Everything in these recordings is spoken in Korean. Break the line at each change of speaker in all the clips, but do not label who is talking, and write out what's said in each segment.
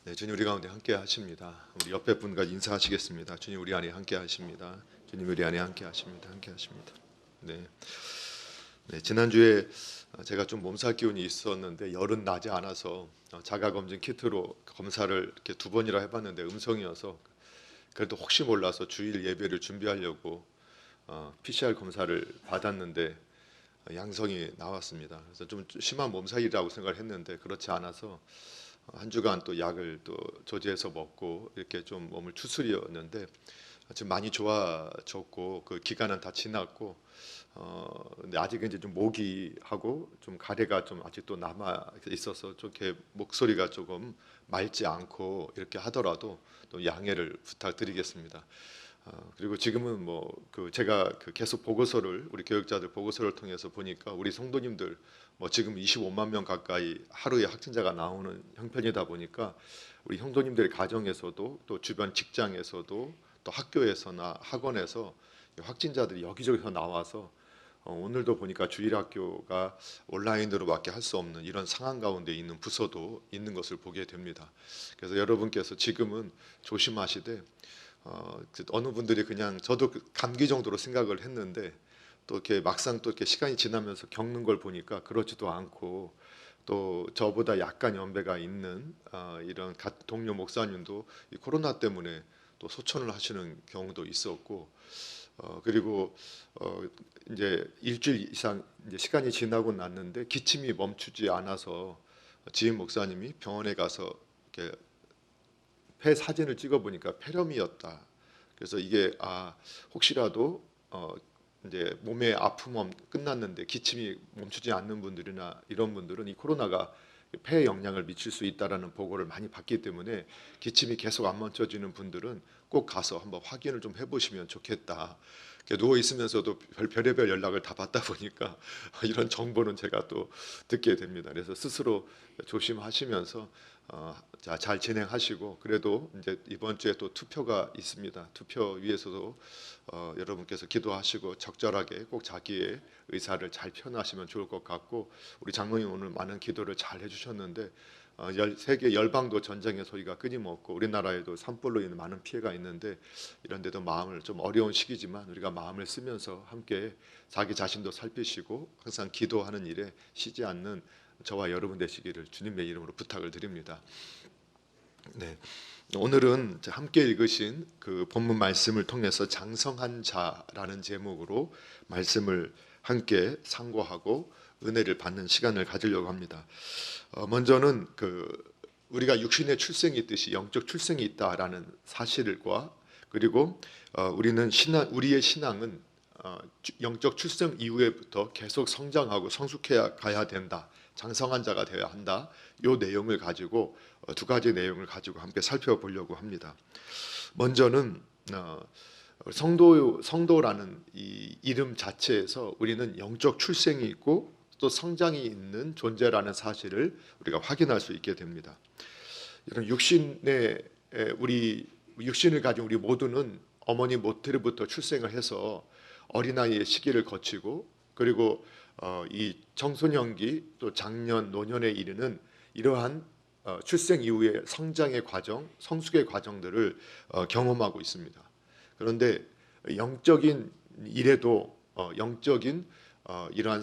네, 주님 우리 가운데 함께 하십니다. 우리 옆에 분과 인사하시겠습니다. 주님 우리 안에 함께 하십니다. 주님 우리 안에 함께 하십니다. 함께 하십니다. 네, 지난주에 제가 좀 몸살 기운이 있었는데 열은 나지 않아서 자가 검진 키트로 검사를 이렇게 2번이나 해봤는데 음성이어서 그래도 혹시 몰라서 주일 예배를 준비하려고 PCR 검사를 받았는데 양성이 나왔습니다. 그래서 좀 심한 몸살이라고 생각을 했는데 그렇지 않아서 한 주간 또 약을 또 조제해서 먹고 이렇게 좀 몸을 추스리었는데 지금 많이 좋아졌고 그 기간은 다 지났고 근데 아직은 이제 좀 모기하고 좀 가래가 좀 아직도 남아 있어서 좀 이렇게 목소리가 조금 맑지 않고 이렇게 하더라도 또 양해를 부탁드리겠습니다. 그리고 지금은 뭐 그 제가 그 계속 보고서를 우리 교육자들 보고서를 통해서 보니까 우리 성도님들 뭐 지금 25만 명 가까이 하루에 확진자가 나오는 형편이다 보니까 우리 형도님들의 가정에서도 또 주변 직장에서도 또 학교에서나 학원에서 확진자들이 여기저기서 나와서 오늘도 보니까 주일학교가 온라인으로밖에 할 수 없는 이런 상황 가운데 있는 부서도 있는 것을 보게 됩니다. 그래서 여러분께서 지금은 조심하시되 어느 분들이 그냥 저도 감기 정도로 생각을 했는데 또 이렇게 막상 또 이렇게 시간이 지나면서 겪는 걸 보니까 그렇지도 않고 또 저보다 약간 연배가 있는 이런 동료 목사님도 이 코로나 때문에 또 소천을 하시는 경우도 있었고 그리고 이제 일주일 이상 이제 시간이 지나고 났는데 기침이 멈추지 않아서 지인 목사님이 병원에 가서 이렇게 폐 사진을 찍어 보니까 폐렴이었다. 그래서 이게 혹시라도 이제 몸의 아픔은 끝났는데 기침이 멈추지 않는 분들이나 이런 분들은 이 코로나가 폐에 영향을 미칠 수 있다라는 보고를 많이 받기 때문에 기침이 계속 안 멈춰지는 분들은 꼭 가서 한번 확인을 좀 해보시면 좋겠다. 누워 있으면서도 별의별 연락을 다 받다 보니까 이런 정보는 제가 또 듣게 됩니다. 그래서 스스로 조심하시면서 잘 진행하시고 그래도 이제 이번 주에 또 투표가 있습니다. 투표 위해서도 여러분께서 기도하시고 적절하게 꼭 자기의 의사를 잘 표현하시면 좋을 것 같고 우리 장로님 오늘 많은 기도를 잘 해주셨는데 세계 열방도 전쟁의 소리가 끊임없고 우리나라에도 산불로 인해 많은 피해가 있는데 이런데도 마음을 좀 어려운 시기지만 우리가 마음을 쓰면서 함께 자기 자신도 살피시고 항상 기도하는 일에 쉬지 않는 저와 여러분 되시기를 주님의 이름으로 부탁을 드립니다. 네, 오늘은 함께 읽으신 그 본문 말씀을 통해서 장성한 자라는 제목으로 말씀을 함께 상고하고 은혜를 받는 시간을 가지려고 합니다. 먼저는 우리가 육신의 출생이 있듯이 영적 출생이 있다라는 사실과 그리고 우리의 신앙은 영적 출생 이후에부터 계속 성장하고 성숙해 가야 된다. 장성한 자가 되어야 한다. 이 내용을 가지고 2가지 내용을 가지고 함께 살펴보려고 합니다. 먼저는 성도라는 이 이름 자체에서 우리는 영적 출생이 있고 또 성장이 있는 존재라는 사실을 우리가 확인할 수 있게 됩니다. 이런 우리 육신을 가진 우리 모두는 어머니 모태로부터 출생을 해서 어린아이의 시기를 거치고 그리고 이 청소년기 또 장년 노년에 이르는 이러한 출생 이후의 성장의 과정, 성숙의 과정들을 경험하고 있습니다. 그런데 영적인 일에도 영적인 이러한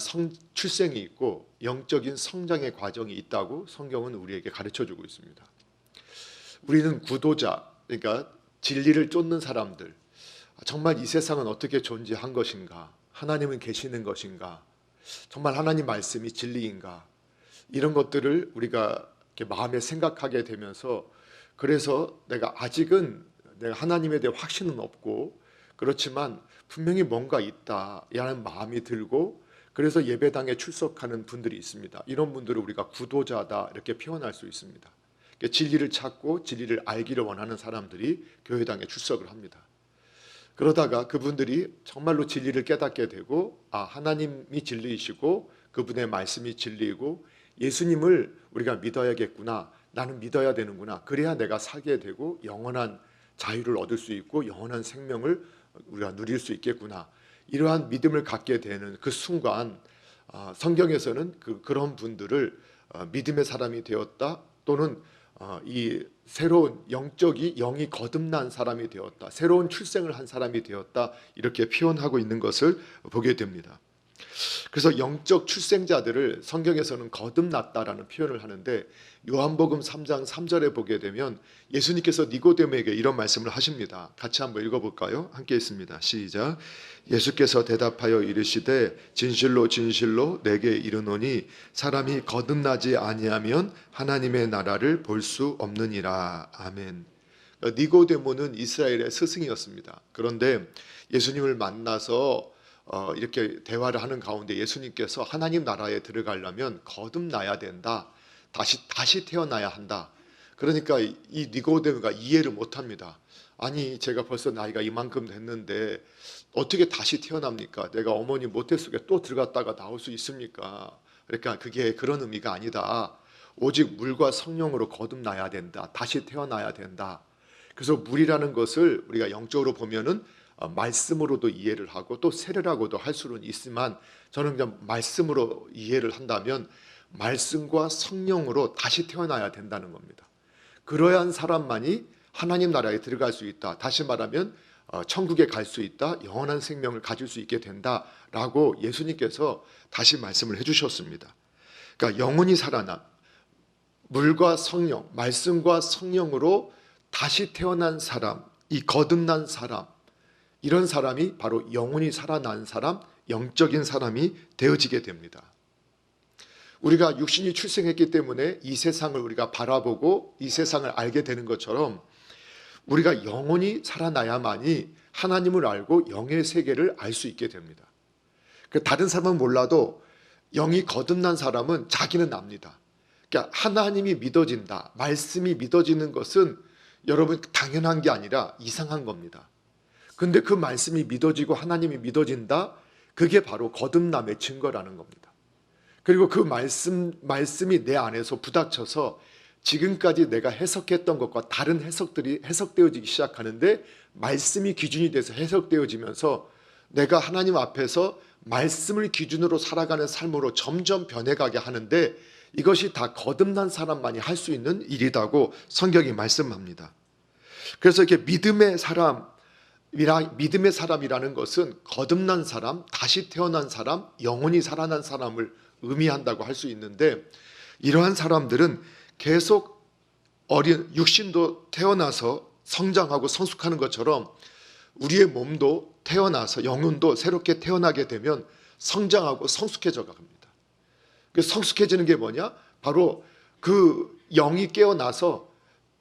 출생이 있고 영적인 성장의 과정이 있다고 성경은 우리에게 가르쳐주고 있습니다. 우리는 구도자, 그러니까 진리를 쫓는 사람들, 정말 이 세상은 어떻게 존재한 것인가, 하나님은 계시는 것인가, 정말 하나님 말씀이 진리인가, 이런 것들을 우리가 이렇게 마음에 생각하게 되면서 그래서 내가 하나님에 대해 확신은 없고 그렇지만 분명히 뭔가 있다라는 마음이 들고 그래서 예배당에 출석하는 분들이 있습니다. 이런 분들을 우리가 구도자다 이렇게 표현할 수 있습니다. 진리를 찾고 진리를 알기를 원하는 사람들이 교회당에 출석을 합니다. 그러다가 그분들이 정말로 진리를 깨닫게 되고 하나님이 진리이시고 그분의 말씀이 진리이고 예수님을 우리가 믿어야겠구나, 나는 믿어야 되는구나, 그래야 내가 살게 되고 영원한 자유를 얻을 수 있고 영원한 생명을 우리가 누릴 수 있겠구나, 이러한 믿음을 갖게 되는 그 순간 성경에서는 그런 분들을 믿음의 사람이 되었다 또는 이 새로운 영이 거듭난 사람이 되었다, 새로운 출생을 한 사람이 되었다, 이렇게 표현하고 있는 것을 보게 됩니다. 그래서 영적 출생자들을 성경에서는 거듭났다라는 표현을 하는데, 요한복음 3장 3절에 보게 되면 예수님께서 니고데모에게 이런 말씀을 하십니다. 같이 한번 읽어볼까요? 함께 있습니다. 시작. 예수께서 대답하여 이르시되 진실로 진실로 내게 이르노니 사람이 거듭나지 아니하면 하나님의 나라를 볼 수 없느니라. 아멘. 니고데모는 이스라엘의 스승이었습니다. 그런데 예수님을 만나서 이렇게 대화를 하는 가운데 예수님께서 하나님 나라에 들어가려면 거듭나야 된다, 다시 태어나야 한다. 그러니까 이 니고데모가 이해를 못합니다. 아니, 제가 벌써 나이가 이만큼 됐는데 어떻게 다시 태어납니까? 내가 어머니 모태 속에 또 들어갔다가 나올 수 있습니까? 그러니까 그게 그런 의미가 아니다. 오직 물과 성령으로 거듭나야 된다, 다시 태어나야 된다. 그래서 물이라는 것을 우리가 영적으로 보면은 말씀으로도 이해를 하고 또 세례라고도 할 수는 있지만, 저는 그냥 말씀으로 이해를 한다면 말씀과 성령으로 다시 태어나야 된다는 겁니다. 그러한 사람만이 하나님 나라에 들어갈 수 있다, 다시 말하면 천국에 갈 수 있다, 영원한 생명을 가질 수 있게 된다라고 예수님께서 다시 말씀을 해주셨습니다. 그러니까 영혼이 살아난, 물과 성령, 말씀과 성령으로 다시 태어난 사람, 이 거듭난 사람, 이런 사람이 바로 영혼이 살아난 사람, 영적인 사람이 되어지게 됩니다. 우리가 육신이 출생했기 때문에 이 세상을 우리가 바라보고 이 세상을 알게 되는 것처럼, 우리가 영혼이 살아나야만이 하나님을 알고 영의 세계를 알 수 있게 됩니다. 다른 사람은 몰라도 영이 거듭난 사람은 자기는 압니다. 그러니까 하나님이 믿어진다, 말씀이 믿어지는 것은 여러분 당연한 게 아니라 이상한 겁니다. 근데 그 말씀이 믿어지고 하나님이 믿어진다, 그게 바로 거듭남의 증거라는 겁니다. 그리고 그 말씀이 내 안에서 부닥쳐서 지금까지 내가 해석했던 것과 다른 해석들이 해석되어지기 시작하는데, 말씀이 기준이 돼서 해석되어지면서 내가 하나님 앞에서 말씀을 기준으로 살아가는 삶으로 점점 변해가게 하는데, 이것이 다 거듭난 사람만이 할 수 있는 일이라고 성경이 말씀합니다. 그래서 이렇게 믿음의 사람이라는 것은 거듭난 사람, 다시 태어난 사람, 영혼이 살아난 사람을 의미한다고 할 수 있는데, 이러한 사람들은 계속 육신도 태어나서 성장하고 성숙하는 것처럼 우리의 몸도 태어나서 영혼도 새롭게 태어나게 되면 성장하고 성숙해져 갑니다. 그 성숙해지는 게 뭐냐? 바로 그 영이 깨어나서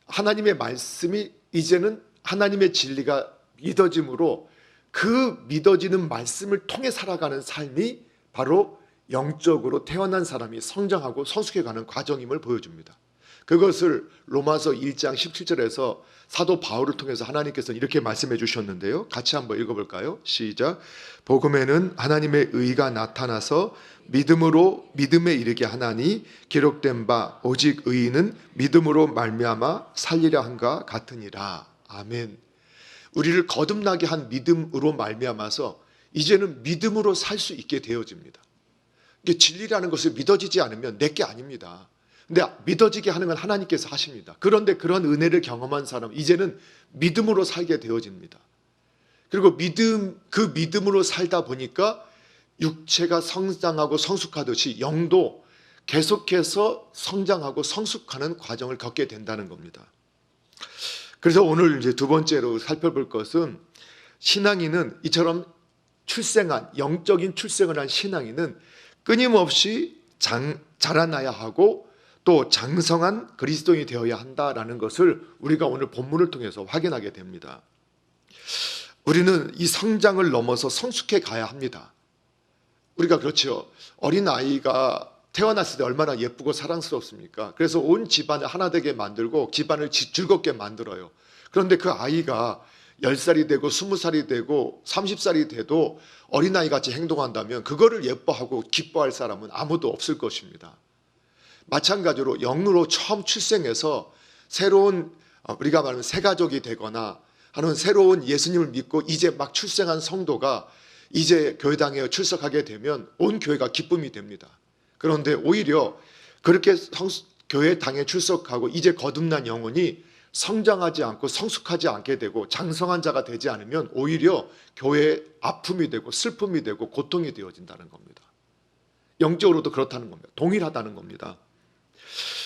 하나님의 말씀이 이제는 하나님의 진리가 믿어짐으로, 그 믿어지는 말씀을 통해 살아가는 삶이 바로 영적으로 태어난 사람이 성장하고 성숙해가는 과정임을 보여줍니다. 그것을 로마서 1장 17절에서 사도 바울을 통해서 하나님께서 이렇게 말씀해 주셨는데요. 같이 한번 읽어볼까요? 시작. 복음에는 하나님의 의가 나타나서 믿음에 이르게 하나니 기록된 바 오직 의인은 믿음으로 말미암아 살리라 한가 같으니라. 아멘. 우리를 거듭나게 한 믿음으로 말미암아서 이제는 믿음으로 살 수 있게 되어집니다. 이게 진리라는 것을 믿어지지 않으면 내게 아닙니다. 근데 믿어지게 하는 건 하나님께서 하십니다. 그런데 그런 은혜를 경험한 사람은 이제는 믿음으로 살게 되어집니다. 그리고 그 믿음으로 살다 보니까 육체가 성장하고 성숙하듯이 영도 계속해서 성장하고 성숙하는 과정을 겪게 된다는 겁니다. 그래서 오늘 이제 두 번째로 살펴볼 것은, 신앙인은 이처럼 영적인 출생을 한 신앙인은 끊임없이 자라나야 하고 또 장성한 그리스도인이 되어야 한다라는 것을 우리가 오늘 본문을 통해서 확인하게 됩니다. 우리는 이 성장을 넘어서 성숙해 가야 합니다. 우리가 그렇죠. 어린아이가 태어났을 때 얼마나 예쁘고 사랑스럽습니까? 그래서 온 집안을 하나 되게 만들고 집안을 즐겁게 만들어요. 그런데 그 아이가 10살이 되고 20살이 되고 30살이 돼도 어린아이 같이 행동한다면 그거를 예뻐하고 기뻐할 사람은 아무도 없을 것입니다. 마찬가지로 영으로 처음 출생해서 새로운 우리가 말하는 새 가족이 되거나 하는 새로운 예수님을 믿고 이제 막 출생한 성도가 이제 교회당에 출석하게 되면 온 교회가 기쁨이 됩니다. 그런데 오히려 그렇게 교회당에 출석하고 이제 거듭난 영혼이 성장하지 않고 성숙하지 않게 되고 장성한 자가 되지 않으면 오히려 교회의 아픔이 되고 슬픔이 되고 고통이 되어진다는 겁니다. 영적으로도 그렇다는 겁니다. 동일하다는 겁니다.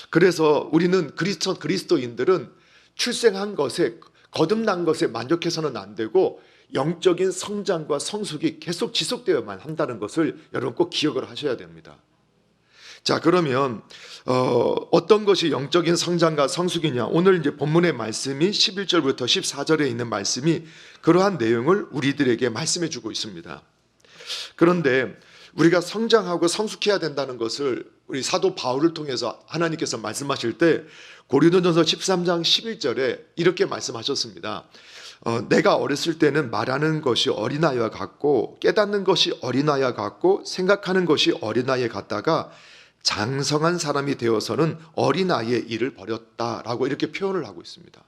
그래서 우리는 그리스도인들은 출생한 것에, 거듭난 것에 만족해서는 안 되고 영적인 성장과 성숙이 계속 지속되어야만 한다는 것을 여러분 꼭 기억을 하셔야 됩니다. 자, 그러면 어떤 것이 영적인 성장과 성숙이냐? 오늘 이제 본문의 말씀이 11절부터 14절에 있는 말씀이 그러한 내용을 우리들에게 말씀해 주고 있습니다. 그런데 우리가 성장하고 성숙해야 된다는 것을 우리 사도 바울을 통해서 하나님께서 말씀하실 때 고린도전서 13장 11절에 이렇게 말씀하셨습니다. 내가 어렸을 때는 말하는 것이 어린아이와 같고 깨닫는 것이 어린아이와 같고 생각하는 것이 어린아이에 같다가 장성한 사람이 되어서는 어린아이의 일을 버렸다라고 이렇게 표현을 하고 있습니다.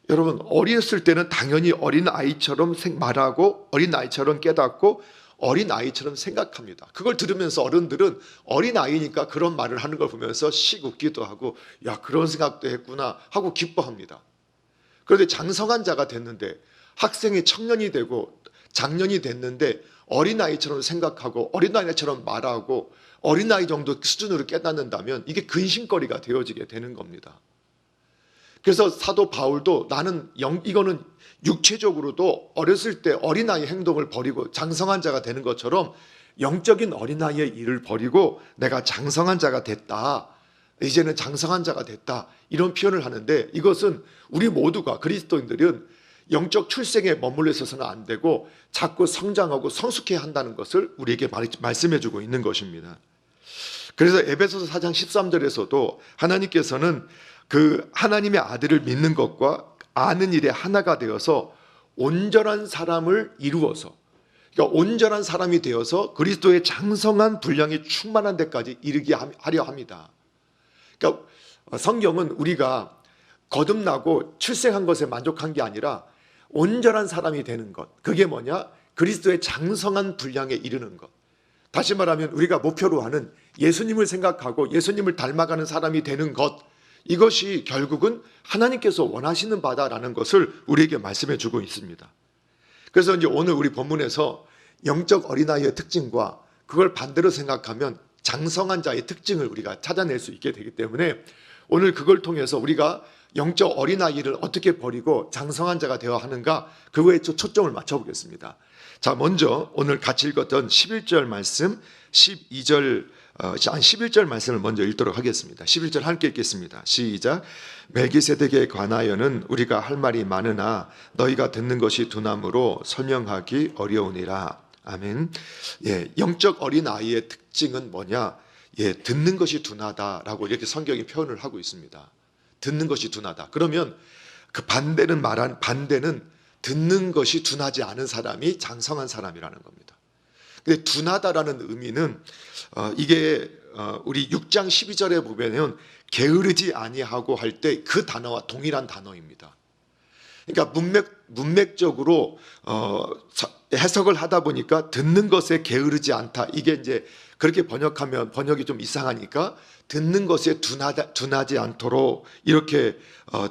여러분, 어렸을 때는 당연히 어린아이처럼 말하고 어린아이처럼 깨닫고 어린아이처럼 생각합니다. 그걸 들으면서 어른들은 어린아이니까 그런 말을 하는 걸 보면서 씩 웃기도 하고 야, 그런 생각도 했구나 하고 기뻐합니다. 그런데 장성한 자가 됐는데, 학생이 청년이 되고 장년이 됐는데 어린아이처럼 생각하고 어린아이처럼 말하고 어린아이 정도 수준으로 깨닫는다면 이게 근심거리가 되어지게 되는 겁니다. 그래서 사도 바울도 나는 이거는 육체적으로도 어렸을 때 어린아이 행동을 버리고 장성한 자가 되는 것처럼 영적인 어린아이의 일을 버리고 내가 장성한 자가 됐다, 이제는 장성한 자가 됐다, 이런 표현을 하는데, 이것은 우리 모두가 그리스도인들은 영적 출생에 머물러 있어서는 안 되고 자꾸 성장하고 성숙해야 한다는 것을 우리에게 말씀해 주고 있는 것입니다. 그래서 에베소서 4장 13절에서도 하나님께서는 그 하나님의 아들을 믿는 것과 아는 일에 하나가 되어서 온전한 사람을 이루어서, 그러니까 온전한 사람이 되어서 그리스도의 장성한 분량이 충만한 데까지 이르게 하려 합니다. 그러니까 성경은 우리가 거듭나고 출생한 것에 만족한 게 아니라 온전한 사람이 되는 것, 그게 뭐냐? 그리스도의 장성한 분량에 이르는 것. 다시 말하면 우리가 목표로 하는 예수님을 생각하고 예수님을 닮아가는 사람이 되는 것, 이것이 결국은 하나님께서 원하시는 바다라는 것을 우리에게 말씀해 주고 있습니다. 그래서 이제 오늘 우리 본문에서 영적 어린아이의 특징과 그걸 반대로 생각하면 장성한 자의 특징을 우리가 찾아낼 수 있게 되기 때문에 오늘 그걸 통해서 우리가 영적 어린아이를 어떻게 버리고 장성한 자가 되어야 하는가, 그거에 초점을 맞춰보겠습니다. 자, 먼저 오늘 같이 읽었던 11절 말씀, 11절 말씀을 먼저 읽도록 하겠습니다. 11절 함께 읽겠습니다. 시작. 멜기세덱에 관하여는 우리가 할 말이 많으나 너희가 듣는 것이 둔함으로 설명하기 어려우니라. 아멘. 예, 영적 어린아이의 특징은 뭐냐? 예, 듣는 것이 둔하다라고 이렇게 성경이 표현을 하고 있습니다. 듣는 것이 둔하다. 그러면 그 반대는 듣는 것이 둔하지 않은 사람이 장성한 사람이라는 겁니다. 근데 둔하다라는 의미는 이게 우리 6장 12절에 보면은 게으르지 아니하고 할 때 그 단어와 동일한 단어입니다. 그러니까 문맥적으로 해석을 하다 보니까 듣는 것에 게으르지 않다, 이게 이제 그렇게 번역하면 번역이 좀 이상하니까 듣는 것에 둔하지 않도록 이렇게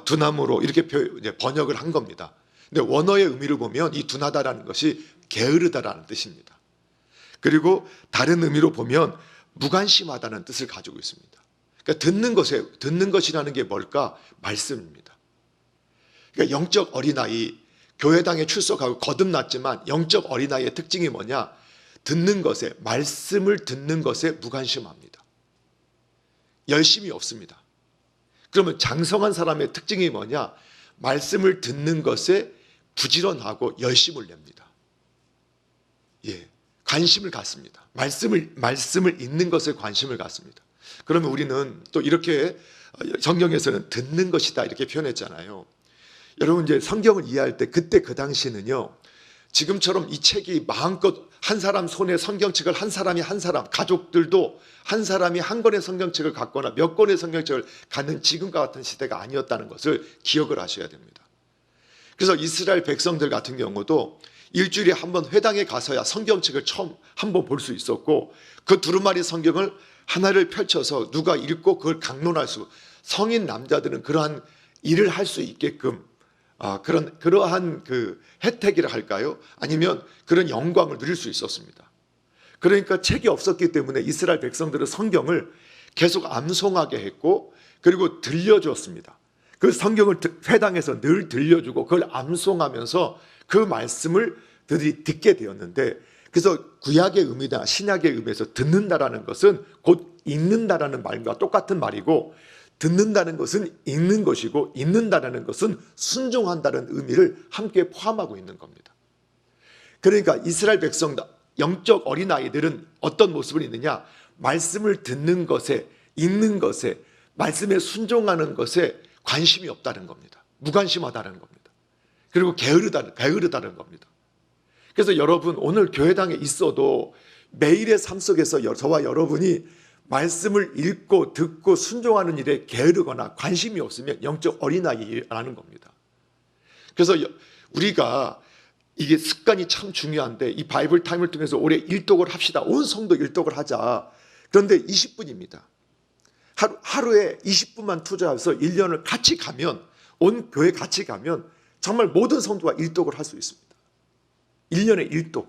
둔함으로 이렇게 번역을 한 겁니다. 근데 원어의 의미를 보면 이 둔하다라는 것이 게으르다라는 뜻입니다. 그리고 다른 의미로 보면 무관심하다는 뜻을 가지고 있습니다. 그러니까 듣는 것이라는 게 뭘까? 말씀입니다. 그러니까 영적 어린아이, 교회당에 출석하고 거듭났지만 영적 어린아이의 특징이 뭐냐? 말씀을 듣는 것에 무관심합니다. 열심이 없습니다. 그러면 장성한 사람의 특징이 뭐냐? 말씀을 듣는 것에 부지런하고 열심을 냅니다. 예, 관심을 갖습니다. 말씀을 읽는 것에 관심을 갖습니다. 그러면 우리는 또 이렇게 성경에서는 듣는 것이다 이렇게 표현했잖아요. 여러분, 이제 성경을 이해할 때 그때 그 당시는요, 지금처럼 이 책이 마음껏 한 사람 손에 성경책을 한 사람, 가족들도 한 사람이 한 권의 성경책을 갖거나 몇 권의 성경책을 갖는 지금과 같은 시대가 아니었다는 것을 기억을 하셔야 됩니다. 그래서 이스라엘 백성들 같은 경우도 일주일에 한 번 회당에 가서야 성경책을 처음 한 번 볼 수 있었고, 그 두루마리 성경을 하나를 펼쳐서 누가 읽고 그걸 강론할 수, 성인 남자들은 그러한 일을 할 수 있게끔 그러한 그 혜택이라 할까요? 아니면 그런 영광을 누릴 수 있었습니다. 그러니까 책이 없었기 때문에 이스라엘 백성들은 성경을 계속 암송하게 했고, 그리고 들려주었습니다. 그 성경을 회당에서 늘 들려주고 그걸 암송하면서 그 말씀을 그들이 듣게 되었는데, 그래서 구약의 의미나 신약의 의미에서 듣는다라는 것은 곧 읽는다라는 말과 똑같은 말이고, 듣는다는 것은 읽는 것이고, 읽는다라는 것은 순종한다는 의미를 함께 포함하고 있는 겁니다. 그러니까 이스라엘 백성, 영적 어린아이들은 어떤 모습을 있느냐? 말씀을 듣는 것에, 읽는 것에, 말씀에 순종하는 것에 관심이 없다는 겁니다. 무관심하다는 겁니다. 그리고 게으르다는 겁니다. 그래서 여러분, 오늘 교회당에 있어도 매일의 삶 속에서 저와 여러분이 말씀을 읽고 듣고 순종하는 일에 게으르거나 관심이 없으면 영적 어린아이라는 겁니다. 그래서 우리가 이게 습관이 참 중요한데, 이 바이블 타임을 통해서 올해 일독을 합시다. 온 성도 일독을 하자. 그런데 20분입니다. 하루에 20분만 투자해서 1년을 같이 가면, 온 교회 같이 가면 정말 모든 성도가 일독을 할 수 있습니다. 1년에 1독.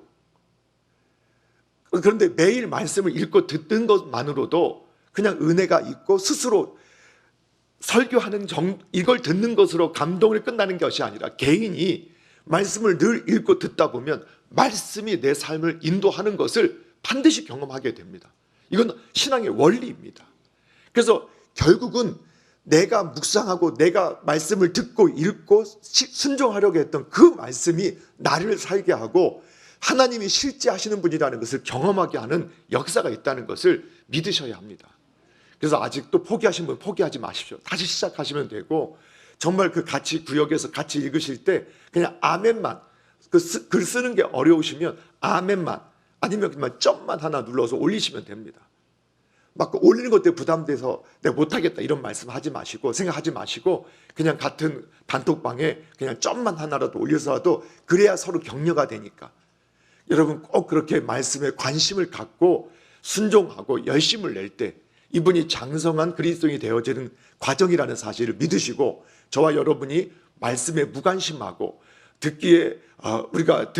그런데 매일 말씀을 읽고 듣는 것만으로도 그냥 은혜가 있고 스스로 설교하는 이걸 듣는 것으로 감동을 끝나는 것이 아니라, 개인이 말씀을 늘 읽고 듣다 보면 말씀이 내 삶을 인도하는 것을 반드시 경험하게 됩니다. 이건 신앙의 원리입니다. 그래서 결국은 내가 묵상하고 내가 말씀을 듣고 읽고 순종하려고 했던 그 말씀이 나를 살게 하고 하나님이 실제 하시는 분이라는 것을 경험하게 하는 역사가 있다는 것을 믿으셔야 합니다. 그래서 아직도 포기하신 분 포기하지 마십시오. 다시 시작하시면 되고, 정말 그 같이 구역에서 같이 읽으실 때 그냥 아멘만, 글 쓰는 게 어려우시면 아멘만, 아니면 그냥 점만 하나 눌러서 올리시면 됩니다. 막 올리는 것 때문에 부담돼서 내가 못하겠다 이런 말씀 하지 마시고, 생각하지 마시고, 그냥 같은 단톡방에 그냥 점만 하나라도 올려서라도, 그래야 서로 격려가 되니까. 여러분 꼭 그렇게 말씀에 관심을 갖고 순종하고 열심을 낼 때 이분이 장성한 그리스도인이 되어지는 과정이라는 사실을 믿으시고, 저와 여러분이 말씀에 무관심하고 우리가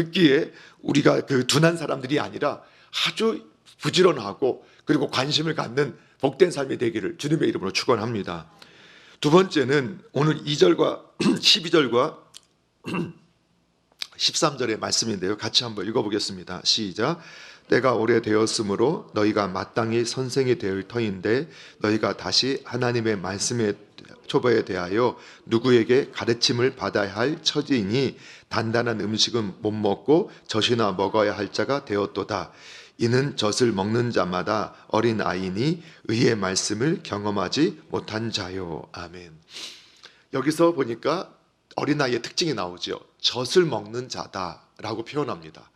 그 둔한 사람들이 아니라 아주 부지런하고 그리고 관심을 갖는 복된 삶이 되기를 주님의 이름으로 축원합니다. 두 번째는 오늘 2절과 12절과 13절의 말씀인데요. 같이 한번 읽어보겠습니다. 시작. 때가 오래되었으므로 너희가 마땅히 선생이 될 터인데 너희가 다시 하나님의 말씀의 초보에 대하여 누구에게 가르침을 받아야 할 처지이니 단단한 음식은 못 먹고 젖이나 먹어야 할 자가 되었도다. 이는 젖을 먹는 자마다 어린아이니 의의 말씀을 경험하지 못한 자요. 아멘. 여기서 보니까 어린아이의 특징이 나오죠. 젖을 먹는 자다라고 표현합니다.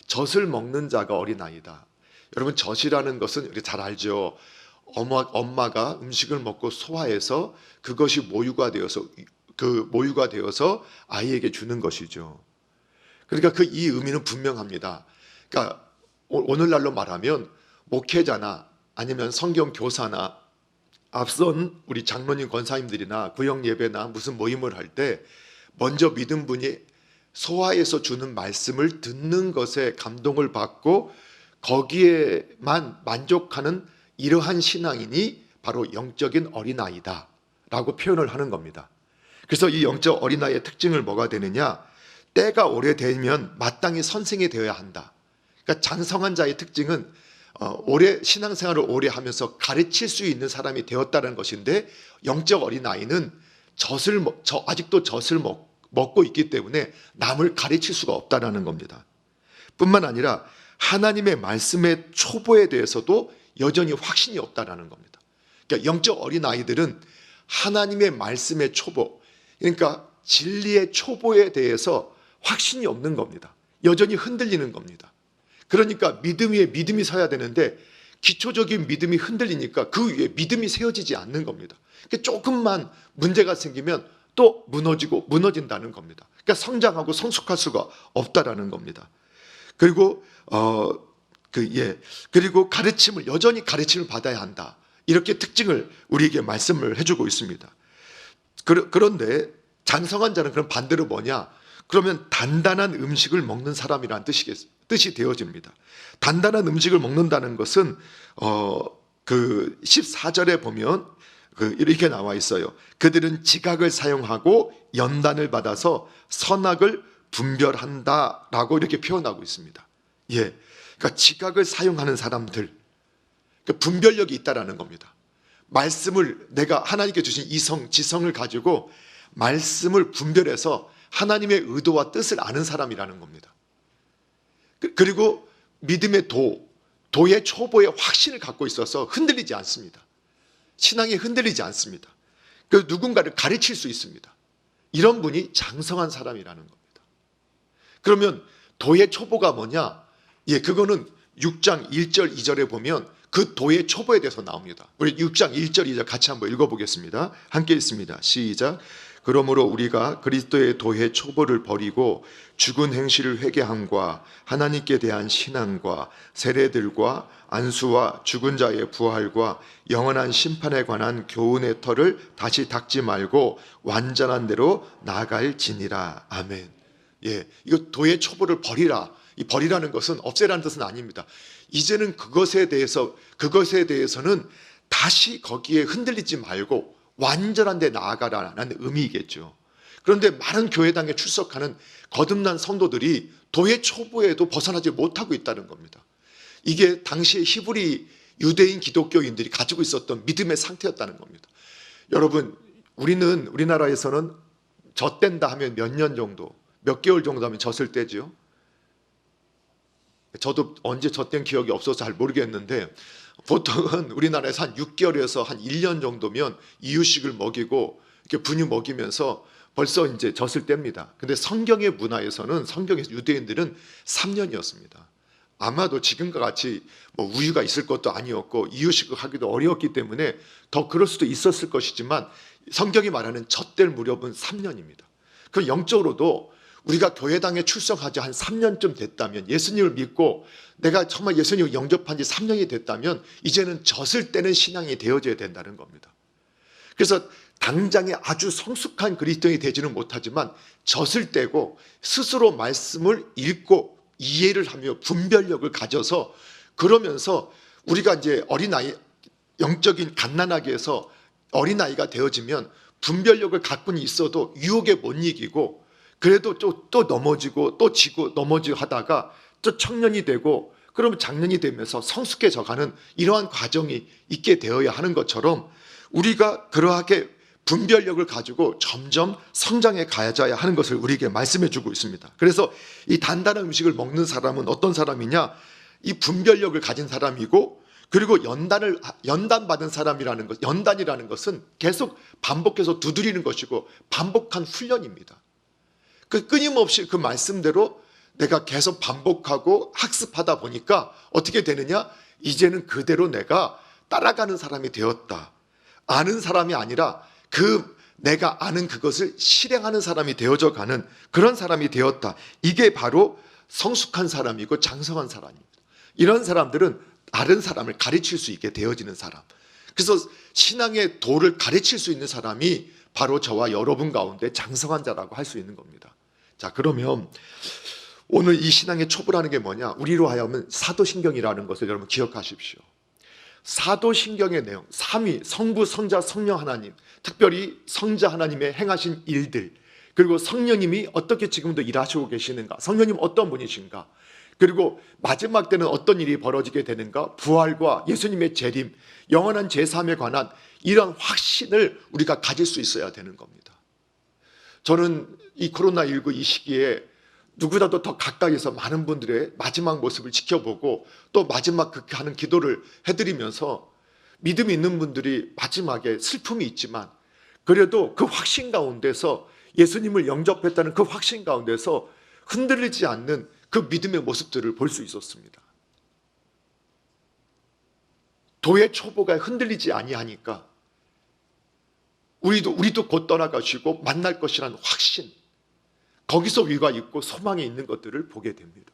젖을 먹는 자가 어린아이다. 여러분, 젖이라는 것은 우리 잘 알죠. 엄마가 음식을 먹고 소화해서 그것이 모유가 되어서 아이에게 주는 것이죠. 그러니까 이 의미는 분명합니다. 그러니까 오늘날로 말하면 목회자나 아니면 성경 교사나 앞선 우리 장로님 권사님들이나 구역 예배나 무슨 모임을 할 때 먼저 믿은 분이 소화해서 주는 말씀을 듣는 것에 감동을 받고 거기에만 만족하는 이러한 신앙인이 바로 영적인 어린아이다 라고 표현을 하는 겁니다. 그래서 이 영적 어린아이의 특징을 뭐가 되느냐, 때가 오래되면 마땅히 선생이 되어야 한다. 그러니까 장성한 자의 특징은 신앙생활을 오래 하면서 가르칠 수 있는 사람이 되었다는 것인데, 영적 어린아이는 아직도 젖을 먹고 있기 때문에 남을 가르칠 수가 없다는 겁니다. 뿐만 아니라 하나님의 말씀의 초보에 대해서도 여전히 확신이 없다는 겁니다. 그러니까 영적 어린아이들은 하나님의 말씀의 초보, 그러니까 진리의 초보에 대해서 확신이 없는 겁니다. 여전히 흔들리는 겁니다. 그러니까 믿음 위에 믿음이 서야 되는데 기초적인 믿음이 흔들리니까 그 위에 믿음이 세워지지 않는 겁니다. 조금만 문제가 생기면 또 무너진다는 겁니다. 그러니까 성장하고 성숙할 수가 없다라는 겁니다. 그리고 그리고 여전히 가르침을 받아야 한다. 이렇게 특징을 우리에게 말씀을 해주고 있습니다. 그런데 장성한 자는 그럼 반대로 뭐냐? 그러면 단단한 음식을 먹는 사람이라는 뜻이 되어집니다. 단단한 음식을 먹는다는 것은 그 14절에 보면 이렇게 나와 있어요. 그들은 지각을 사용하고 연단을 받아서 선악을 분별한다라고 이렇게 표현하고 있습니다. 그러니까 지각을 사용하는 사람들, 분별력이 있다라는 겁니다. 말씀을 내가 하나님께 주신 이성, 지성을 가지고 말씀을 분별해서 하나님의 의도와 뜻을 아는 사람이라는 겁니다. 그리고 믿음의 도의 초보의 확신을 갖고 있어서 흔들리지 않습니다. 신앙이 흔들리지 않습니다. 누군가를 가르칠 수 있습니다. 이런 분이 장성한 사람이라는 겁니다. 그러면 도의 초보가 뭐냐? 그거는 6장 1절 2절에 보면 그 도의 초보에 대해서 나옵니다. 우리 6장 1절 2절 같이 한번 읽어보겠습니다. 함께 읽습니다. 시작. 그러므로 우리가 그리스도의 도의 초보를 버리고 죽은 행실을 회개함과 하나님께 대한 신앙과 세례들과 안수와 죽은 자의 부활과 영원한 심판에 관한 교훈의 털을 다시 닦지 말고 완전한 대로 나아갈지니라. 아멘. 이거 도의 초보를 버리라. 이 버리라는 것은 없애라는 뜻은 아닙니다. 이제는 그것에 대해서는 다시 거기에 흔들리지 말고 완전한 데 나아가라는 의미이겠죠. 그런데 많은 교회당에 출석하는 거듭난 성도들이 도의 초보에도 벗어나지 못하고 있다는 겁니다. 이게 당시에 히브리 유대인 기독교인들이 가지고 있었던 믿음의 상태였다는 겁니다. 여러분, 우리나라에서는 젖된다 하면 몇 년 정도, 몇 개월 정도 하면 젖을 떼죠. 저도 언제 젖된 기억이 없어서 잘 모르겠는데 보통은 우리나라에서 한 6개월에서 한 1년 정도면 이유식을 먹이고 이렇게 분유 먹이면서 벌써 이제 젖을 뗍니다. 근데 성경의 문화에서는, 성경의 유대인들은 3년이었습니다. 아마도 지금과 같이 뭐 우유가 있을 것도 아니었고 이유식을 하기도 어려웠기 때문에 더 그럴 수도 있었을 것이지만 성경이 말하는 젖될 무렵은 3년입니다. 그 영적으로도 우리가 교회당에 출석하지 한 3년쯤 됐다면, 예수님을 믿고 내가 정말 예수님을 영접한 지 3년이 됐다면 이제는 젖을 떼는 신앙이 되어져야 된다는 겁니다. 그래서 당장에 아주 성숙한 그리스도인이 되지는 못하지만 젖을 떼고 스스로 말씀을 읽고 이해를 하며 분별력을 가져서, 그러면서 우리가 이제 어린아이, 영적인 갓난아기 해서 어린아이가 되어지면 분별력을 갖고는 있어도 유혹에 못 이기고 그래도 또 넘어지고 또 지고 넘어지고 하다가 또 청년이 되고 그러면 장년이 되면서 성숙해져 가는 이러한 과정이 있게 되어야 하는 것처럼 우리가 그러하게 분별력을 가지고 점점 성장해 가야져야 하는 것을 우리에게 말씀해 주고 있습니다. 그래서 이 단단한 음식을 먹는 사람은 어떤 사람이냐? 이 분별력을 가진 사람이고, 그리고 연단받은 사람이라는 것, 연단이라는 것은 계속 반복해서 두드리는 것이고 반복한 훈련입니다. 끊임없이 그 말씀대로 내가 계속 반복하고 학습하다 보니까 어떻게 되느냐? 이제는 그대로 내가 따라가는 사람이 되었다. 아는 사람이 아니라 내가 아는 그것을 실행하는 사람이 되어져 가는 그런 사람이 되었다. 이게 바로 성숙한 사람이고 장성한 사람입니다. 이런 사람들은 다른 사람을 가르칠 수 있게 되어지는 사람. 그래서 신앙의 도를 가르칠 수 있는 사람이 바로 저와 여러분 가운데 장성한 자라고 할 수 있는 겁니다. 자, 그러면 오늘 이 신앙의 초보라는 게 뭐냐? 우리로 하여금 사도신경이라는 것을 여러분 기억하십시오. 사도신경의 내용, 삼위, 성부, 성자, 성령 하나님, 특별히 성자 하나님의 행하신 일들, 그리고 성령님이 어떻게 지금도 일하시고 계시는가, 성령님 어떤 분이신가, 그리고 마지막 때는 어떤 일이 벌어지게 되는가, 부활과 예수님의 재림, 영원한 제사함에 관한 이런 확신을 우리가 가질 수 있어야 되는 겁니다. 저는 이 코로나19 이 시기에 누구보다도 더 가까이서 많은 분들의 마지막 모습을 지켜보고 또 마지막 그렇게 하는 기도를 해드리면서 믿음이 있는 분들이 마지막에 슬픔이 있지만 그래도 그 확신 가운데서, 예수님을 영접했다는 그 확신 가운데서 흔들리지 않는 그 믿음의 모습들을 볼 수 있었습니다. 도의 초보가 흔들리지 아니하니까 우리도 곧 떠나가시고 만날 것이라는 확신, 거기서 위가 있고 소망이 있는 것들을 보게 됩니다.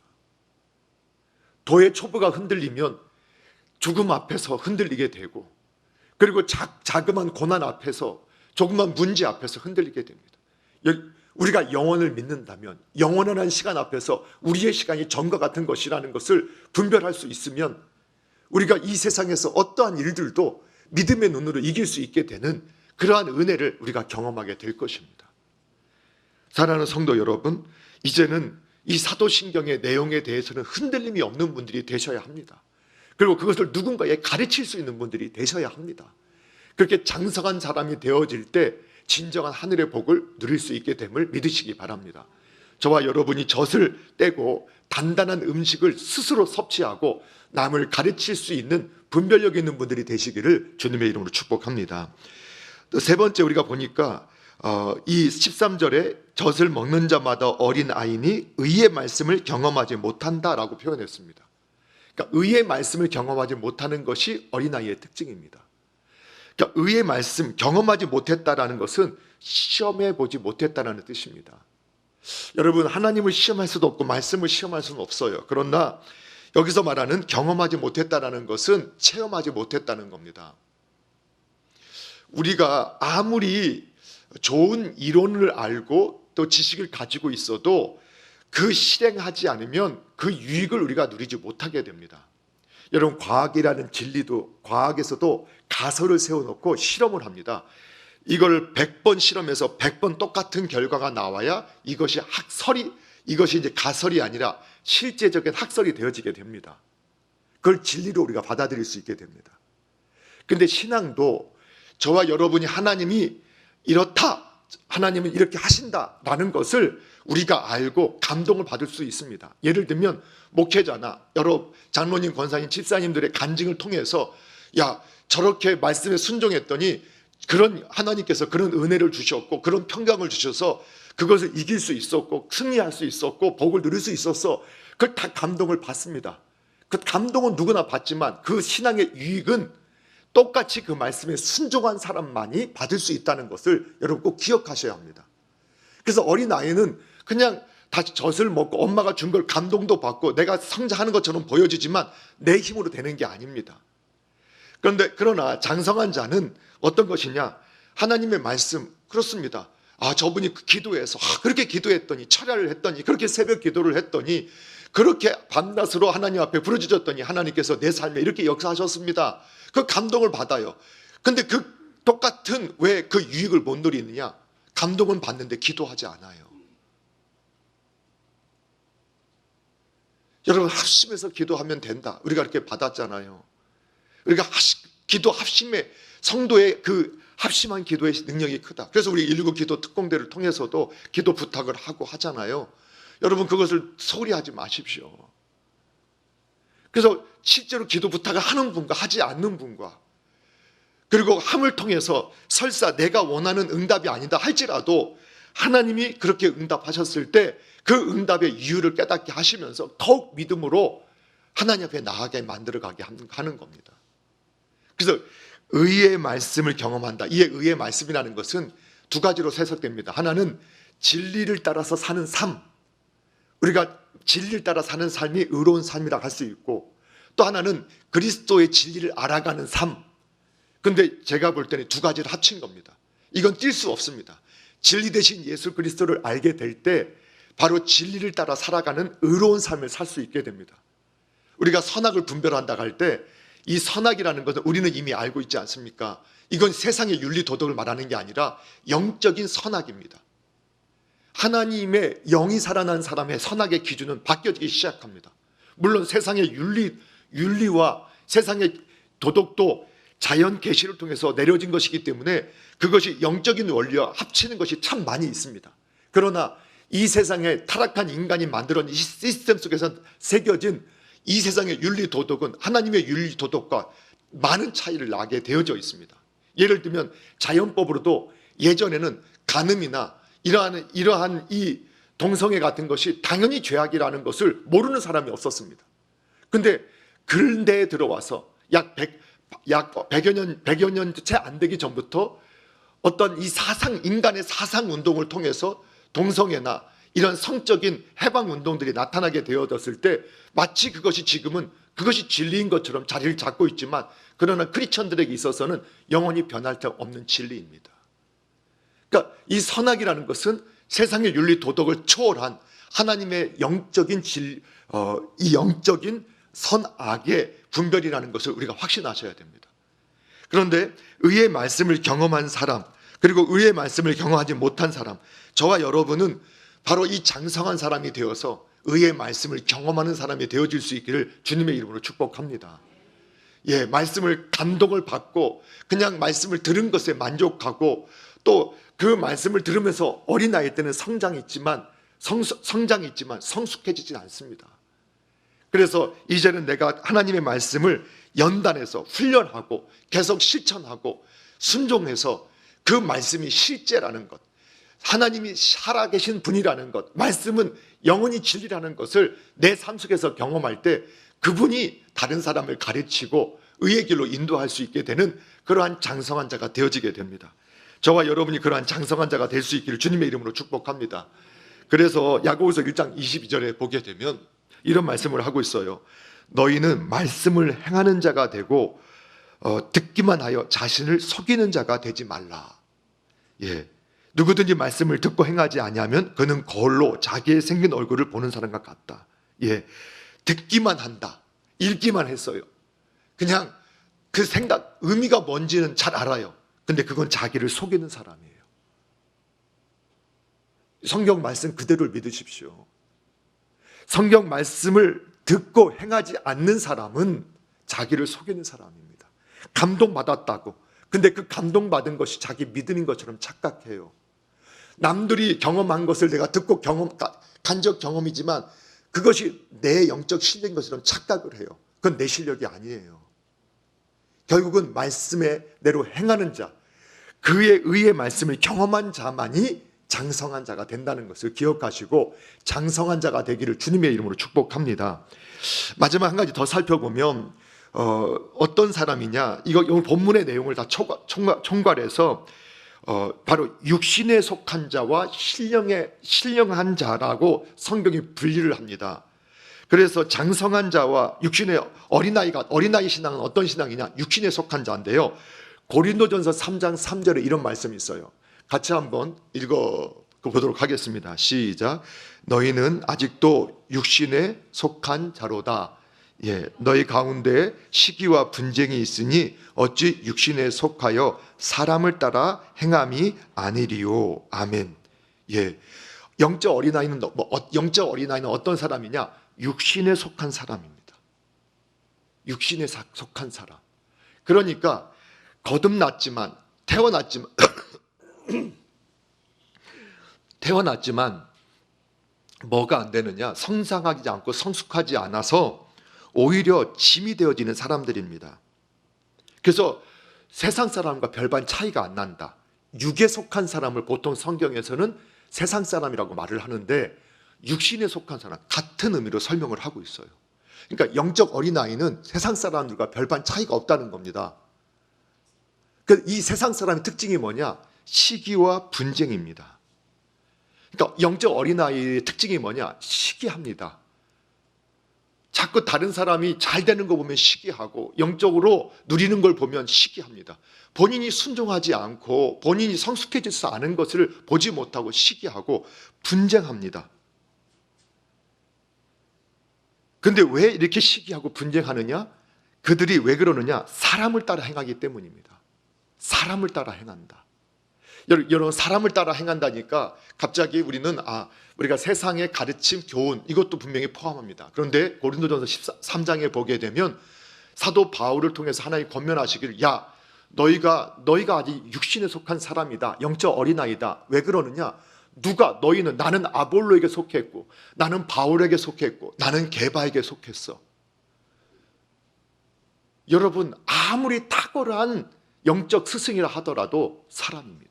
도의 초보가 흔들리면 죽음 앞에서 흔들리게 되고, 그리고 자그마한 고난 앞에서, 조그만 문제 앞에서 흔들리게 됩니다. 우리가 영원을 믿는다면, 영원한 시간 앞에서 우리의 시간이 전과 같은 것이라는 것을 분별할 수 있으면 우리가 이 세상에서 어떠한 일들도 믿음의 눈으로 이길 수 있게 되는 그러한 은혜를 우리가 경험하게 될 것입니다. 사랑하는 성도 여러분, 이제는 이 사도신경의 내용에 대해서는 흔들림이 없는 분들이 되셔야 합니다. 그리고 그것을 누군가에 가르칠 수 있는 분들이 되셔야 합니다. 그렇게 장성한 사람이 되어질 때 진정한 하늘의 복을 누릴 수 있게 됨을 믿으시기 바랍니다. 저와 여러분이 젖을 떼고 단단한 음식을 스스로 섭취하고 남을 가르칠 수 있는 분별력 있는 분들이 되시기를 주님의 이름으로 축복합니다. 또 세 번째, 우리가 보니까 이 13절에 젖을 먹는 자마다 어린 아이니 의의 말씀을 경험하지 못한다라고 표현했습니다. 그러니까 의의 말씀을 경험하지 못하는 것이 어린아이의 특징입니다. 그러니까 의의 말씀, 경험하지 못했다라는 것은 시험해 보지 못했다라는 뜻입니다. 여러분, 하나님을 시험할 수도 없고 말씀을 시험할 수는 없어요. 그러나 여기서 말하는 경험하지 못했다라는 것은 체험하지 못했다는 겁니다. 우리가 아무리 좋은 이론을 알고 또 지식을 가지고 있어도 그 실행하지 않으면 그 유익을 우리가 누리지 못하게 됩니다. 여러분, 과학이라는 진리도, 과학에서도 가설을 세워놓고 실험을 합니다. 이걸 100번 실험해서 100번 똑같은 결과가 나와야 이것이 이것이 이제 가설이 아니라 실제적인 학설이 되어지게 됩니다. 그걸 진리로 우리가 받아들일 수 있게 됩니다. 그런데 신앙도 저와 여러분이 하나님이 이렇다, 하나님은 이렇게 하신다라는 것을 우리가 알고 감동을 받을 수 있습니다. 예를 들면 목회자나 여러 장로님, 권사님, 집사님들의 간증을 통해서 야, 저렇게 말씀에 순종했더니 그런 하나님께서 그런 은혜를 주셨고 그런 평강을 주셔서 그것을 이길 수 있었고 승리할 수 있었고 복을 누릴 수 있었어. 그걸 다 감동을 받습니다. 그 감동은 누구나 받지만 그 신앙의 유익은 똑같이 그 말씀에 순종한 사람만이 받을 수 있다는 것을 여러분 꼭 기억하셔야 합니다. 그래서 어린아이는 그냥 다시 젖을 먹고 엄마가 준 걸 감동도 받고 내가 성장하는 것처럼 보여지지만 내 힘으로 되는 게 아닙니다. 그러나 장성한 자는 어떤 것이냐? 하나님의 말씀, 그렇습니다. 저분이 기도해서 그렇게 기도했더니, 철야를 했더니, 그렇게 새벽 기도를 했더니, 그렇게 밤낮으로 하나님 앞에 부르짖었더니 하나님께서 내 삶에 이렇게 역사하셨습니다. 그 감동을 받아요. 근데 그 똑같은 왜 그 유익을 못 누리느냐? 감동은 받는데 기도하지 않아요. 여러분, 합심해서 기도하면 된다. 우리가 이렇게 받았잖아요. 우리가 기도 합심의, 성도의 그 합심한 기도의 능력이 크다. 그래서 우리 119 기도 특공대를 통해서도 기도 부탁을 하고 하잖아요. 여러분, 그것을 소홀히 하지 마십시오. 그래서 실제로 기도 부탁을 하는 분과 하지 않는 분과, 그리고 함을 통해서 설사 내가 원하는 응답이 아니다 할지라도 하나님이 그렇게 응답하셨을 때 그 응답의 이유를 깨닫게 하시면서 더욱 믿음으로 하나님 앞에 나아가게 만들어가게 하는 겁니다. 그래서 의의 말씀을 경험한다. 이 의의 말씀이라는 것은 두 가지로 해석됩니다. 하나는 진리를 따라서 사는 삶, 우리가 진리를 따라 사는 삶이 의로운 삶이라 할 수 있고, 또 하나는 그리스도의 진리를 알아가는 삶. 근데 제가 볼 때는 두 가지를 합친 겁니다. 이건 뛸 수 없습니다. 진리 대신 예수 그리스도를 알게 될 때 바로 진리를 따라 살아가는 의로운 삶을 살 수 있게 됩니다. 우리가 선악을 분별한다 할 때 이 선악이라는 것은 우리는 이미 알고 있지 않습니까? 이건 세상의 윤리 도덕을 말하는 게 아니라 영적인 선악입니다. 하나님의 영이 살아난 사람의 선악의 기준은 바뀌어지기 시작합니다. 물론 세상의 윤리와 세상의 도덕도 자연 계시를 통해서 내려진 것이기 때문에 그것이 영적인 원리와 합치는 것이 참 많이 있습니다. 그러나 이 세상에 타락한 인간이 만들어낸 이 시스템 속에서 새겨진 이 세상의 윤리 도덕은 하나님의 윤리 도덕과 많은 차이를 나게 되어져 있습니다. 예를 들면 자연법으로도 예전에는 간음이나 이러한 이 동성애 같은 것이 당연히 죄악이라는 것을 모르는 사람이 없었습니다. 근데 근대에 들어와서 약 100여 년 채 안 되기 전부터 어떤 이 인간의 사상 운동을 통해서 동성애나 이런 성적인 해방 운동들이 나타나게 되어졌을 때 마치 그것이 지금은 그것이 진리인 것처럼 자리를 잡고 있지만, 그러나 크리스천들에게 있어서는 영원히 변할 수 없는 진리입니다. 그러니까 이 선악이라는 것은 세상의 윤리 도덕을 초월한 하나님의 영적인 이 영적인 선악의 분별이라는 것을 우리가 확신하셔야 됩니다. 그런데 의의 말씀을 경험한 사람, 그리고 의의 말씀을 경험하지 못한 사람, 저와 여러분은 바로 이 장성한 사람이 되어서 의의 말씀을 경험하는 사람이 되어질 수 있기를 주님의 이름으로 축복합니다. 예, 말씀을 감동을 받고 그냥 말씀을 들은 것에 만족하고, 또 그 말씀을 들으면서 어린아이 때는 성장이 있지만 성숙해지진 않습니다. 그래서 이제는 내가 하나님의 말씀을 연단해서 훈련하고 계속 실천하고 순종해서 그 말씀이 실제라는 것, 하나님이 살아계신 분이라는 것, 말씀은 영원히 진리라는 것을 내 삶 속에서 경험할 때 그분이 다른 사람을 가르치고 의의 길로 인도할 수 있게 되는 그러한 장성한 자가 되어지게 됩니다. 저와 여러분이 그러한 장성한 자가 될 수 있기를 주님의 이름으로 축복합니다. 그래서 야고보서 1장 22절에 보게 되면 이런 말씀을 하고 있어요. 너희는 말씀을 행하는 자가 되고 듣기만 하여 자신을 속이는 자가 되지 말라. 예, 누구든지 말씀을 듣고 행하지 아니하면 그는 거울로 자기의 생긴 얼굴을 보는 사람과 같다. 예, 듣기만 한다, 읽기만 했어요. 그냥 그 생각, 의미가 뭔지는 잘 알아요. 근데 그건 자기를 속이는 사람이에요. 성경 말씀 그대로를 믿으십시오. 성경 말씀을 듣고 행하지 않는 사람은 자기를 속이는 사람입니다. 감동받았다고, 근데 그 감동받은 것이 자기 믿음인 것처럼 착각해요. 남들이 경험한 것을 내가 듣고 간접 경험이지만 그것이 내 영적 실력인 것처럼 착각을 해요. 그건 내 실력이 아니에요. 결국은 말씀의 대로 행하는 자, 그의 의의 말씀을 경험한 자만이 장성한 자가 된다는 것을 기억하시고 장성한 자가 되기를 주님의 이름으로 축복합니다. 마지막 한 가지 더 살펴보면 어떤 사람이냐, 이거 오늘 본문의 내용을 다 총괄해서 바로 육신에 속한 자와 신령한 자라고 성경이 분리를 합니다. 그래서 장성한 자와 육신의 어린아이 신앙은 어떤 신앙이냐, 육신에 속한 자인데요. 고린도전서 3장 3절에 이런 말씀이 있어요. 같이 한번 읽어보도록 하겠습니다. 시작. 너희는 아직도 육신에 속한 자로다. 예, 너희 가운데 시기와 분쟁이 있으니 어찌 육신에 속하여 사람을 따라 행함이 아니리요. 아멘. 예, 영적 어린아이는 어떤 사람이냐? 육신에 속한 사람입니다. 육신에 속한 사람. 그러니까 거듭났지만 태어났지만 뭐가 안 되느냐? 성장하지 않고 성숙하지 않아서 오히려 짐이 되어지는 사람들입니다. 그래서 세상 사람과 별반 차이가 안 난다. 육에 속한 사람을 보통 성경에서는 세상 사람이라고 말을 하는데, 육신에 속한 사람 같은 의미로 설명을 하고 있어요. 그러니까 영적 어린아이는 세상 사람들과 별반 차이가 없다는 겁니다. 이 세상 사람의 특징이 뭐냐? 시기와 분쟁입니다. 그러니까 영적 어린아이의 특징이 뭐냐? 시기합니다. 자꾸 다른 사람이 잘 되는 거 보면 시기하고 영적으로 누리는 걸 보면 시기합니다. 본인이 순종하지 않고 본인이 성숙해지지 않은 것을 보지 못하고 시기하고 분쟁합니다. 근데 왜 이렇게 시기하고 분쟁하느냐? 그들이 왜 그러느냐? 사람을 따라 행하기 때문입니다. 사람을 따라 행한다. 여러분, 사람을 따라 행한다니까 갑자기 우리가 세상의 가르침, 교훈, 이것도 분명히 포함합니다. 그런데 고린도전서 13장에 보게 되면 사도 바울을 통해서 하나님 권면하시기를, 야, 너희가 아직 육신에 속한 사람이다, 영적 어린아이다. 왜 그러느냐? 너희는, 나는 아볼로에게 속했고 나는 바울에게 속했고 나는 게바에게 속했어. 여러분, 아무리 탁월한 영적 스승이라 하더라도 사람입니다.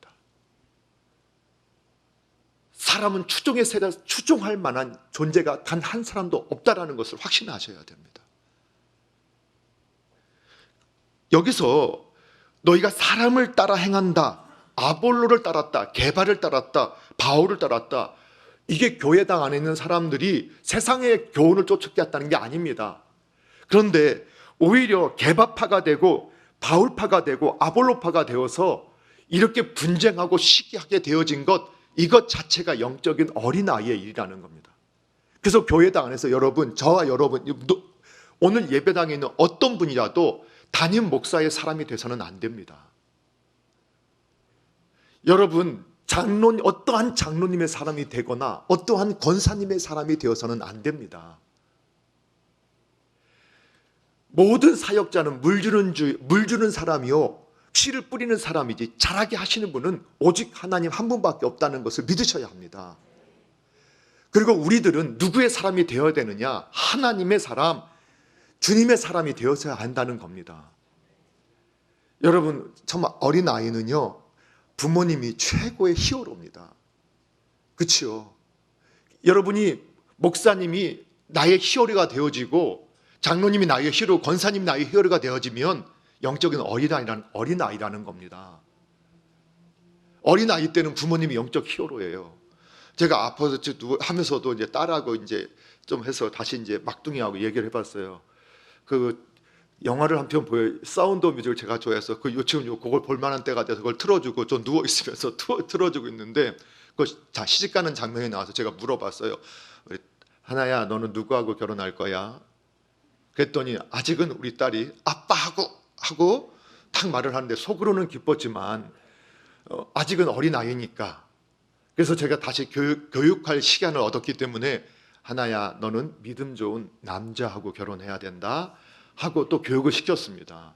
사람은 추종할 만한 존재가 단 한 사람도 없다라는 것을 확신하셔야 됩니다. 여기서 너희가 사람을 따라 행한다, 아볼로를 따랐다, 게바를 따랐다, 바울을 따랐다, 이게 교회당 안에 있는 사람들이 세상의 교훈을 쫓겠다는 게 아닙니다. 그런데 오히려 개바파가 되고 바울파가 되고 아볼로파가 되어서 이렇게 분쟁하고 시기하게 되어진 것, 이것 자체가 영적인 어린아이의 일이라는 겁니다. 그래서 교회당 안에서 여러분, 저와 여러분, 오늘 예배당에 있는 어떤 분이라도 담임 목사의 사람이 돼서는 안 됩니다. 여러분, 어떠한 장로님의 사람이 되거나 어떠한 권사님의 사람이 되어서는 안 됩니다. 모든 사역자는 물 주는 사람이요, 씨를 뿌리는 사람이지 자라게 하시는 분은 오직 하나님 한 분밖에 없다는 것을 믿으셔야 합니다. 그리고 우리들은 누구의 사람이 되어야 되느냐? 하나님의 사람, 주님의 사람이 되어서야 한다는 겁니다. 여러분, 정말 어린아이는요, 부모님이 최고의 히어로입니다. 그렇죠? 여러분이, 목사님이 나의 히어로가 되어지고 장로님이 나의 히어로, 권사님이 나의 히어로가 되어지면 영적인 어린아이라는 겁니다. 어린아이 때는 부모님이 영적 히어로예요. 제가 아파서 하면서도 이제 딸하고 이제 좀 해서 다시 이제 막둥이하고 얘기를 해봤어요. 그 영화를 한 편 보여요. 사운드 오브 뮤직을 제가 좋아해서 지금 그걸 볼만한 때가 돼서 그걸 틀어주고 좀 누워 있으면서 틀어주고 있는데, 자, 시집가는 장면이 나와서 제가 물어봤어요. 하나야, 너는 누구하고 결혼할 거야? 그랬더니 아직은 우리 딸이 아빠하고 딱 말을 하는데 속으로는 기뻤지만 아직은 어린아이니까. 그래서 제가 다시 교육할 시간을 얻었기 때문에, 하나야, 너는 믿음 좋은 남자하고 결혼해야 된다 하고 또 교육을 시켰습니다.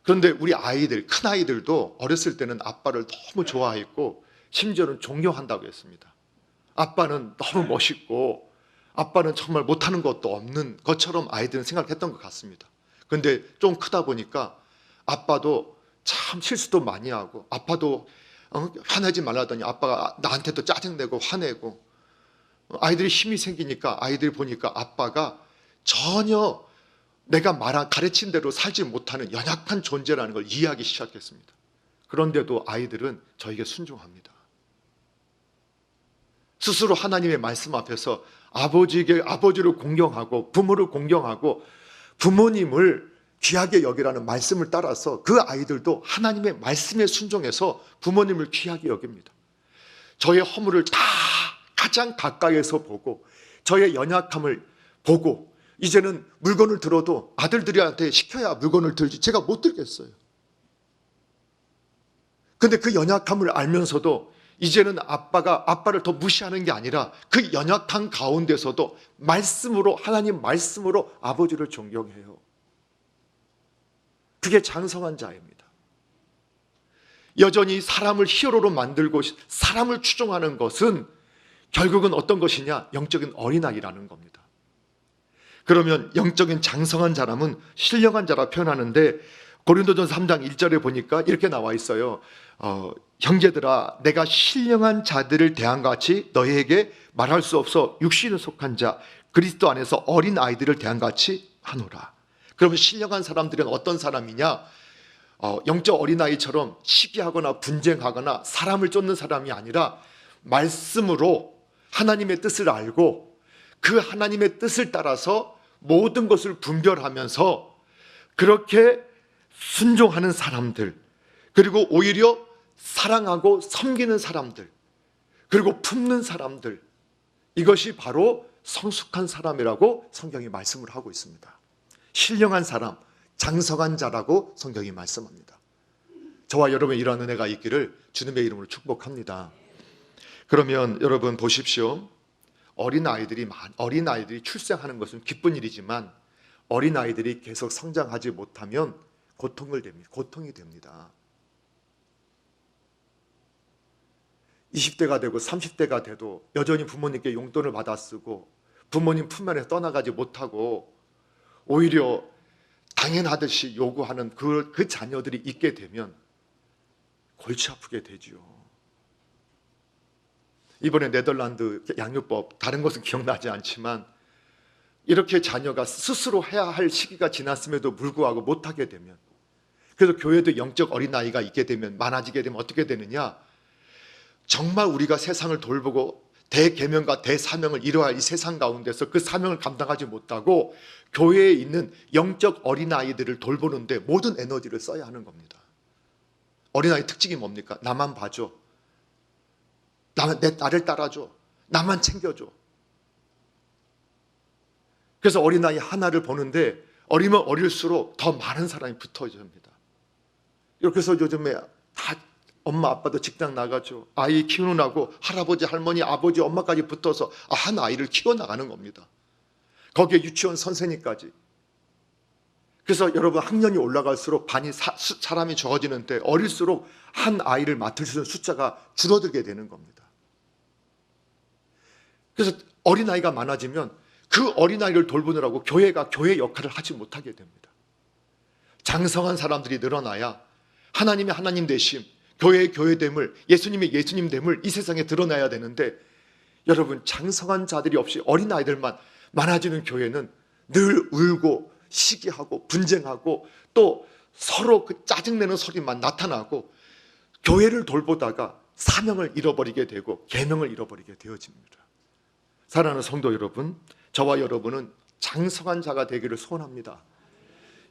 그런데 우리 아이들, 큰 아이들도 어렸을 때는 아빠를 너무 좋아했고 심지어는 존경한다고 했습니다. 아빠는 너무 멋있고 아빠는 정말 못하는 것도 없는 것처럼 아이들은 생각했던 것 같습니다. 그런데 좀 크다 보니까 아빠도 참 실수도 많이 하고, 아빠도 화내지 말라더니 아빠가 나한테도 짜증내고 화내고, 아이들이 힘이 생기니까 아이들이 보니까 아빠가 전혀 내가 가르친 대로 살지 못하는 연약한 존재라는 걸 이해하기 시작했습니다. 그런데도 아이들은 저에게 순종합니다. 스스로 하나님의 말씀 앞에서 아버지를 공경하고 부모를 공경하고 부모님을 귀하게 여기라는 말씀을 따라서 그 아이들도 하나님의 말씀에 순종해서 부모님을 귀하게 여깁니다. 저의 허물을 다 가장 가까이에서 보고 저의 연약함을 보고, 이제는 물건을 들어도 아들들한테 시켜야 물건을 들지 제가 못 들겠어요. 근데 그 연약함을 알면서도 이제는 아빠를 더 무시하는 게 아니라 그 연약한 가운데서도 말씀으로, 하나님 말씀으로 아버지를 존경해요. 그게 장성한 자입니다. 여전히 사람을 히어로로 만들고 사람을 추종하는 것은 결국은 어떤 것이냐? 영적인 어린아이라는 겁니다. 그러면 영적인 장성한 사람은 신령한 자라 표현하는데, 고린도전서 3장 1절에 보니까 이렇게 나와 있어요. 형제들아, 내가 신령한 자들을 대한것 같이 너희에게 말할 수 없어 육신에 속한 자 그리스도 안에서 어린 아이들을 대한것 같이 하노라. 그러면 신령한 사람들은 어떤 사람이냐? 영적 어린아이처럼 시기하거나 분쟁하거나 사람을 쫓는 사람이 아니라 말씀으로 하나님의 뜻을 알고 그 하나님의 뜻을 따라서 모든 것을 분별하면서 그렇게 순종하는 사람들, 그리고 오히려 사랑하고 섬기는 사람들, 그리고 품는 사람들, 이것이 바로 성숙한 사람이라고 성경이 말씀을 하고 있습니다. 신령한 사람, 장성한 자라고 성경이 말씀합니다. 저와 여러분 이러한 은혜가 있기를 주님의 이름으로 축복합니다. 그러면 여러분 보십시오. 어린아이들이 출생하는 것은 기쁜 일이지만 어린아이들이 계속 성장하지 못하면 고통이 됩니다. 20대가 되고 30대가 돼도 여전히 부모님께 용돈을 받아 쓰고 부모님 품면에서 떠나가지 못하고 오히려 당연하듯이 요구하는 그 자녀들이 있게 되면 골치 아프게 되지요. 이번에 네덜란드 양육법, 다른 것은 기억나지 않지만 이렇게 자녀가 스스로 해야 할 시기가 지났음에도 불구하고 못하게 되면, 그래서 교회도 영적 어린아이가 있게 되면, 많아지게 되면 어떻게 되느냐? 정말 우리가 세상을 돌보고 대계명과 대사명을 이루어야 할 이 세상 가운데서 그 사명을 감당하지 못하고 교회에 있는 영적 어린아이들을 돌보는데 모든 에너지를 써야 하는 겁니다. 어린아이 특징이 뭡니까? 나만 봐줘. 나를 따라줘. 나만 챙겨줘. 그래서 어린아이 하나를 보는데 어리면 어릴수록 더 많은 사람이 붙어져야 합니다. 그래서 요즘에 다 엄마 아빠도 직장 나가죠. 아이 키우느라고 할아버지 할머니 아버지 엄마까지 붙어서 한 아이를 키워나가는 겁니다. 거기에 유치원 선생님까지. 그래서 여러분 학년이 올라갈수록 반이 사람이 적어지는데 어릴수록 한 아이를 맡을 수 있는 숫자가 줄어들게 되는 겁니다. 그래서 어린아이가 많아지면 그 어린아이를 돌보느라고 교회가 교회 역할을 하지 못하게 됩니다. 장성한 사람들이 늘어나야 하나님의 하나님 되심, 교회의 교회됨을, 예수님의 예수님됨을 이 세상에 드러나야 되는데 여러분 장성한 자들이 없이 어린아이들만 많아지는 교회는 늘 울고 시기하고 분쟁하고 또 서로 그 짜증내는 소리만 나타나고 교회를 돌보다가 사명을 잃어버리게 되고 계명을 잃어버리게 되어집니다. 사랑하는 성도 여러분, 저와 여러분은 장성한 자가 되기를 소원합니다.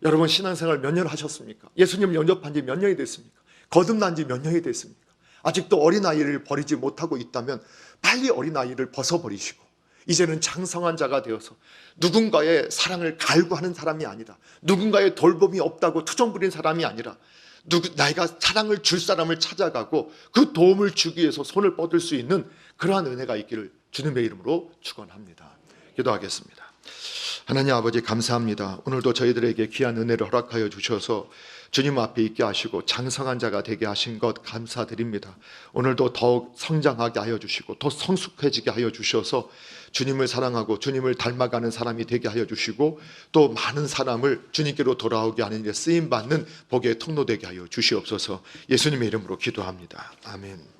여러분 신앙생활 몇 년 하셨습니까? 예수님을 영접한 지 몇 년이 됐습니까? 거듭난 지 몇 년이 됐습니까? 아직도 어린아이를 버리지 못하고 있다면 빨리 어린아이를 벗어버리시고 이제는 장성한 자가 되어서 누군가의 사랑을 갈구하는 사람이 아니라 누군가의 돌봄이 없다고 투정 부린 사람이 아니라 내가 사랑을 줄 사람을 찾아가고 그 도움을 주기 위해서 손을 뻗을 수 있는 그러한 은혜가 있기를 주님의 이름으로 축원합니다. 기도하겠습니다. 하나님 아버지 감사합니다. 오늘도 저희들에게 귀한 은혜를 허락하여 주셔서 주님 앞에 있게 하시고 장성한 자가 되게 하신 것 감사드립니다. 오늘도 더욱 성장하게 하여 주시고 더 성숙해지게 하여 주셔서 주님을 사랑하고 주님을 닮아가는 사람이 되게 하여 주시고 또 많은 사람을 주님께로 돌아오게 하는 일에 쓰임받는 복의 통로되게 하여 주시옵소서. 예수님의 이름으로 기도합니다. 아멘.